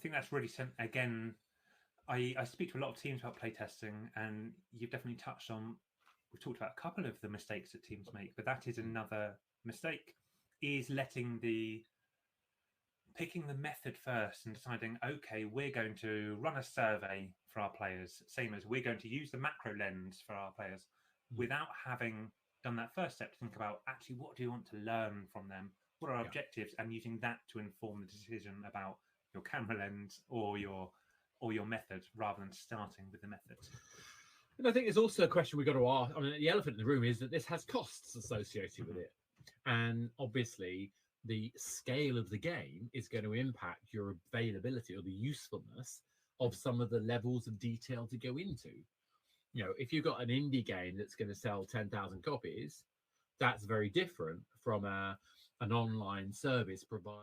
think that's really again. I speak to a lot of teams about playtesting, and you've definitely touched on. We've talked about a couple of the mistakes that teams make, but that is another mistake: is picking the method first and deciding, okay, we're going to run a survey for our players, same as we're going to use the macro lens for our players, without having done that first step to think about actually what do you want to learn from them, what are our objectives, and using that to inform the decision about your camera lens or your method, rather than starting with the method. And I think there's also a question we've got to ask. I mean, the elephant in the room is that this has costs associated with it, and obviously the scale of the game is going to impact your availability or the usefulness of some of the levels of detail to go into. You know, if you've got an indie game that's going to sell 10,000 copies, that's very different from an online service provider.